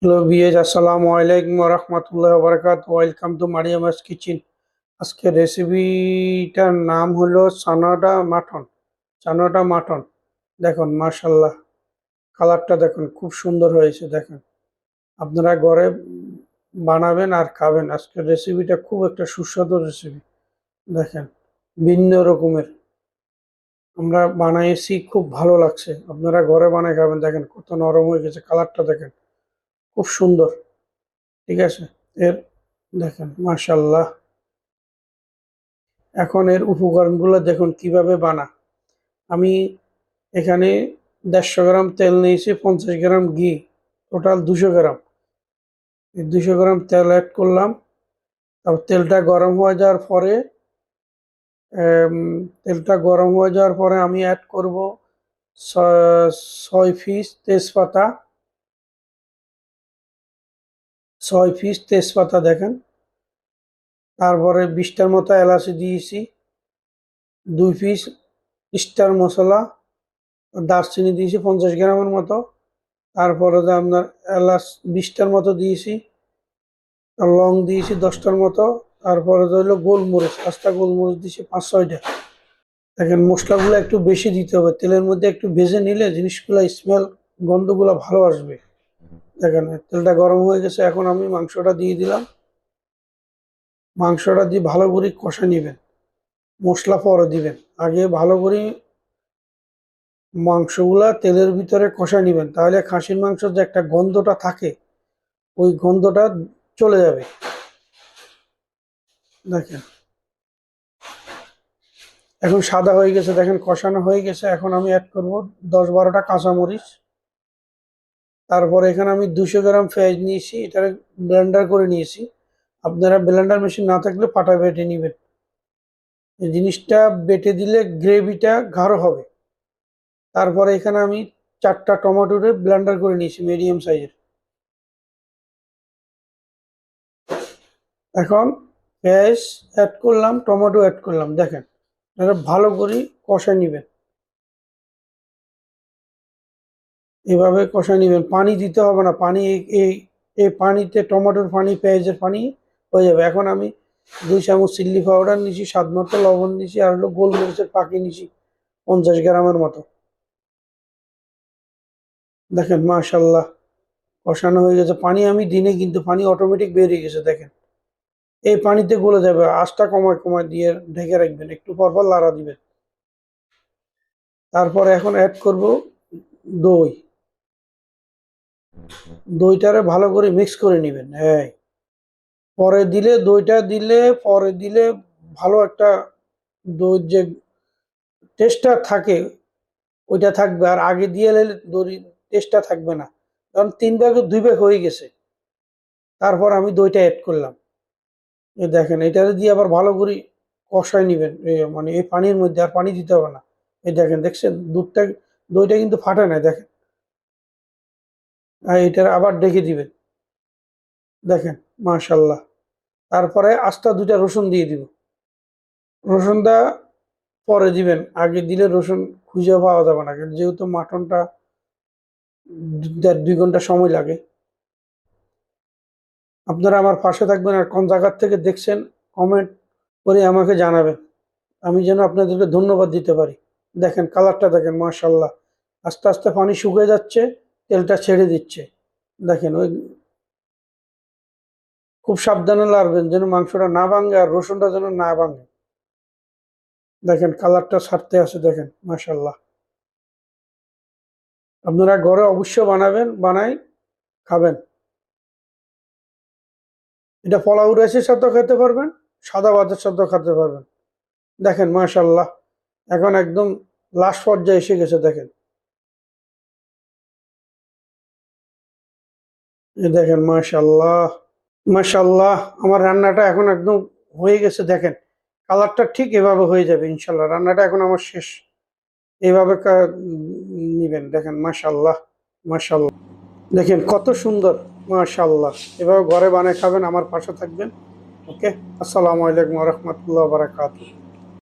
Hello viewers, আসসালামু আলাইকুম ওয়া রাহমাতুল্লাহি ওয়া বারাকাতুহু। Welcome to Mariam's kitchen. আজকে রেসিপিটার নাম হলো চানাটা মাটন। দেখুন মাশাআল্লাহ, কালারটা দেখুন খুব সুন্দর হয়েছে। দেখেন আপনারা ঘরে বানাবেন আর খাবেন। আজকের রেসিপিটা খুব একটা সুস্বাদু রেসিপি। দেখেন ভিন্ন রকমের আমরা বানাইছি, খুব ভালো লাগছে। আপনারা ঘরে বানায় খাবেন। দেখেন কত নরম হয়ে গেছে, কালারটা দেখেন খুব সুন্দর। ঠিক আছে, এর দেখেন মাশাআল্লাহ। এখন এর উপকরণগুলো দেখুন কিভাবে বানা। আমি এখানে 150 গ্রাম তেল নিয়েছি, 50 গ্রাম ঘি, টোটাল 200 গ্রাম। এই 200 গ্রাম তেল অ্যাড করলাম। তারপর তেলটা গরম হয়ে যাওয়ার পরে আমি অ্যাড করব 6 পিস তেজপাতা। 6 পিস তেজপাতা দেখেন। তারপরে 20টার মতো এলাচি দিয়েছি, 2 পিস স্টার মশলা, দারচিনি দিয়েছি 50 গ্রামের মতো। তারপরে যে আপনার এলাচ 20টার মতো দিয়েছি, আর লং দিয়েছি 10টার মতো। তারপরে হলো গোলমরিচ, 5টা গোলমরিচ দিয়েছি 5-6টা। দেখেন মশলাগুলো একটু বেশি দিতে হবে, তেলের মধ্যে একটু ভেজে নিলে জিনিসগুলো স্মেল, গন্ধগুলো ভালো আসবে। দেখেন তেলটা গরম হয়ে গেছে, এখন আমি মাংসটা দিয়ে দিলাম। মাংসটা দিয়ে ভালো করে কষা নেবেন, মশলা পরে দিবেন। আগে ভালো করে মাংসগুলা তেলের ভিতরে কষা নেবেন, তাহলে খাসির মাংসের যে একটা গন্ধটা থাকে, ওই গন্ধটা চলে যাবে। দেখেন এখন সাদা হয়ে গেছে, দেখেন কষানো হয়ে গেছে। এখন আমি অ্যাড করব 10-12টা কাঁচামরিচ। তারপরে এখানে আমি 200 গ্রাম পেঁয়াজ নিয়েছি, এটা ব্লেন্ডার করে নিয়েছি। আপনারা ব্লেন্ডার মেশিন না থাকলে পাটায় বেটে নেবেন। এই জিনিসটা বেটে দিলে গ্রেভিটা গাঢ় হবে। তারপরে এখানে আমি 4টা টমেটোরে ব্লেন্ডার করে নিয়েছি, মিডিয়াম সাইজের। এখন পেঁয়াজ অ্যাড করলাম, টমেটো অ্যাড করলাম। দেখেন এটা ভালো করে কষায় নেবেন, এভাবে কষায় নেবেন। পানি দিতে হবে না, পানি এই এই পানিতে টমেটোর পানি, পেঁয়াজের পানি হয়ে যাবে। এখন আমি 2 চামচ চিল্লি পাউডার নিয়েছি, স্বাদ মতো লবণ নিয়েছি, আর হলো গোলমরিচের পাখি নিয়েছি 50 গ্রামের মতো। দেখেন মাশাল্লাহ কষানো হয়ে গেছে। পানি আমি দিনে, কিন্তু পানি অটোমেটিক বেরিয়ে গেছে। দেখেন এই পানিতে গলে যাবে। আঁচটা কমায় কমায় দিয়ে ঢেকে রাখবেন, একটু পরপর লাড়া দিবেন। তারপরে এখন অ্যাড করব দই। দইটারে ভালো করে মিক্স করে নেবেন। হ্যাঁ, পরে দিলে ভালো একটা দই যে টেস্টটা থাকে ওইটা থাকবে, আর আগে দিয়ে এলে দই টেস্টটা থাকবে না। কারণ 3 ভাগে 2 ভাগ হয়ে গেছে। তারপর আমি দইটা অ্যাড করলাম। এই দেখেন এটা দিয়ে আবার ভালো করে কষায় নিবেন, মানে এই পানির মধ্যে আর পানি দিতে হবে না। এই দেখেন, দেখছেন দইটা কিন্তু ফাটে না। দেখেন আর এটার আবার ডেকে দিবেন। দেখেন মাশাল্লাহ। তারপরে আস্তা 2টা রসুন দিয়ে দিব। রসুনটা পরে দিবেন, আগে দিলে রসুন খুঁজে পাওয়া যাবে না, যেহেতু মাটনটা 1.5-2 ঘন্টা সময় লাগে। আপনারা আমার পাশে থাকবেন, আর কোন জায়গার থেকে দেখছেন কমেন্ট করে আমাকে জানাবেন, আমি যেন আপনাদেরকে ধন্যবাদ দিতে পারি। দেখেন কালারটা দেখেন মাশাল্লাহ, আস্তে আস্তে পানি শুকিয়ে যাচ্ছে, তেলটা ছেড়ে দিচ্ছে। দেখেন ওই খুব সাবধানে লাড়বেন যেন মাংসটা না ভাঙে, আর রসুনটা যেন না ভাঙে। দেখেন কালারটা ছাড়তে আছে, দেখেন মাশাল্লাহ। আপনারা ঘরে অবশ্যই বানাবেন, বানাই খাবেন। এটা পোলাও রাইসের সাথেও খেতে পারবেন, সাদা ভাতের সাথেও খেতে পারবেন। দেখেন মাশাল্লাহ, এখন একদম লাস্ট পর্যায়ে এসে গেছে। দেখেন এই দেখেন মাশাল্লাহ, মাশাল্লাহ। আমার রান্নাটা এখন একদম হয়ে গেছে। দেখেন কালারটা ঠিক এভাবে হয়ে যাবে ইনশাল্লাহ। রান্নাটা এখন আমার শেষ। এইভাবে নিবেন। দেখেন মাশাল্লাহ, মাশাল্লাহ। দেখেন কত সুন্দর, মাশাল্লাহ। এভাবে ঘরে বানিয়ে খাবেন, আমার পাশে থাকবেন। ওকে, আসসালামু আলাইকুম ওয়া রাহমাতুল্লাহি ওয়া বারাকাতুহু।